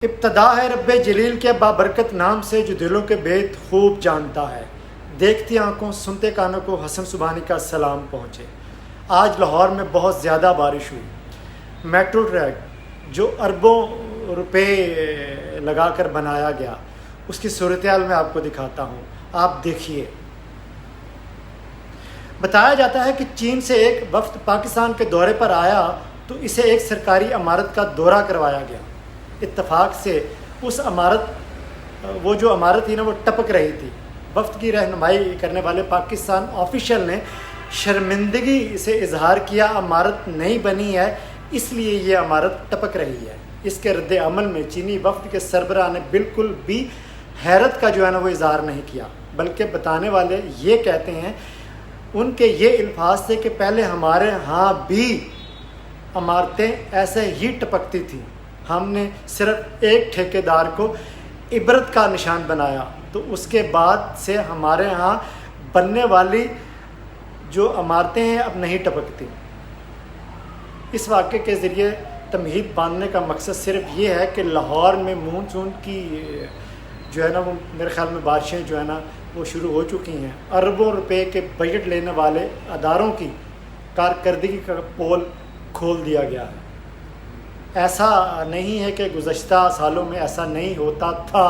ابتدا ہے رب جلیل کے بابرکت نام سے جو دلوں کے بید خوب جانتا ہے۔ دیکھتی آنکھوں سنتے کانوں کو حسن سبحانی کا سلام پہنچے۔ آج لاہور میں بہت زیادہ بارش ہوئی۔ میٹرو ٹریک جو اربوں روپے لگا کر بنایا گیا، اس کی صورتحال میں آپ کو دکھاتا ہوں، آپ دیکھیے۔ بتایا جاتا ہے کہ چین سے ایک وفد پاکستان کے دورے پر آیا تو اسے ایک سرکاری عمارت کا دورہ کروایا گیا۔ اتفاق سے اس وہ جو عمارت تھی نا، وہ ٹپک رہی تھی۔ وفد کی رہنمائی کرنے والے پاکستان آفیشل نے شرمندگی سے اظہار کیا، عمارت نہیں بنی ہے، اس لیے یہ عمارت ٹپک رہی ہے۔ اس کے رد عمل میں چینی وفد کے سربراہ نے بالکل بھی حیرت کا وہ اظہار نہیں کیا، بلکہ بتانے والے یہ کہتے ہیں، ان کے یہ الفاظ تھے کہ پہلے ہمارے ہاں بھی عمارتیں ایسے ہی ٹپکتی تھیں، ہم نے صرف ایک ٹھیکیدار کو عبرت کا نشان بنایا، تو اس کے بعد سے ہمارے ہاں بننے والی جو عمارتیں ہیں اب نہیں ٹپکتی۔ اس واقعے کے ذریعے تمہید باندھنے کا مقصد صرف یہ ہے کہ لاہور میں مونسون کی وہ میرے خیال میں بارشیں وہ شروع ہو چکی ہیں۔ اربوں روپے کے بجٹ لینے والے اداروں کی کارکردگی کا پول کھول دیا گیا ہے۔ ایسا نہیں ہے کہ گزشتہ سالوں میں ایسا نہیں ہوتا تھا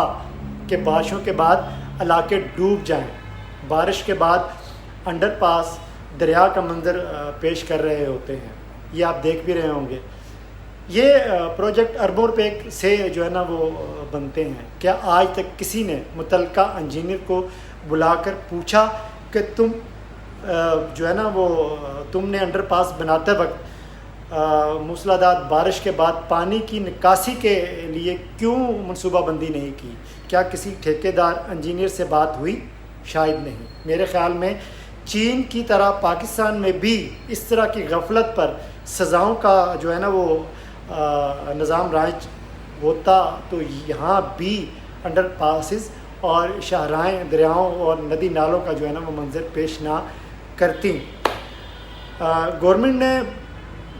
کہ بارشوں کے بعد علاقے ڈوب جائیں، بارش کے بعد انڈر پاس دریا کا منظر پیش کر رہے ہوتے ہیں، یہ آپ دیکھ بھی رہے ہوں گے۔ یہ پروجیکٹ اربوں روپے سے وہ بنتے ہیں۔ کیا آج تک کسی نے متعلقہ انجینئر کو بلا کر پوچھا کہ تم تم نے انڈر پاس بناتے وقت موسلادھار بارش کے بعد پانی کی نکاسی کے لیے کیوں منصوبہ بندی نہیں کی؟ کیا کسی ٹھیکیدار انجینئر سے بات ہوئی؟ شاید نہیں۔ میرے خیال میں چین کی طرح پاکستان میں بھی اس طرح کی غفلت پر سزاؤں کا وہ نظام رائج ہوتا تو یہاں بھی انڈر پاسز اور شاہراہیں دریاؤں اور ندی نالوں کا وہ منظر پیش نہ کرتی۔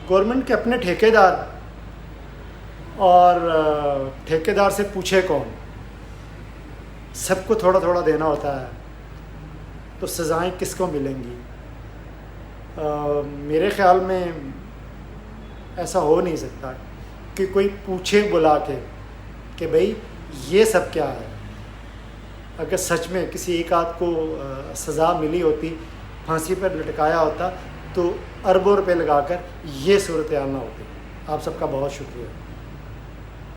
گورنمنٹ کے اپنے ٹھیکیدار اور ٹھیکیدار سے پوچھے کون؟ سب کو تھوڑا تھوڑا دینا ہوتا ہے، تو سزائیں کس کو ملیں گی؟ میرے خیال میں ایسا ہو نہیں سکتا کہ کوئی پوچھے بلا کے کہ بھئی یہ سب کیا ہے۔ اگر سچ میں کسی ایک آدھ کو سزا ملی ہوتی، پھانسی پر لٹکایا ہوتا، تو اربوں روپے لگا کر یہ صورتحال نہ ہوتی۔ آپ سب کا بہت شکریہ۔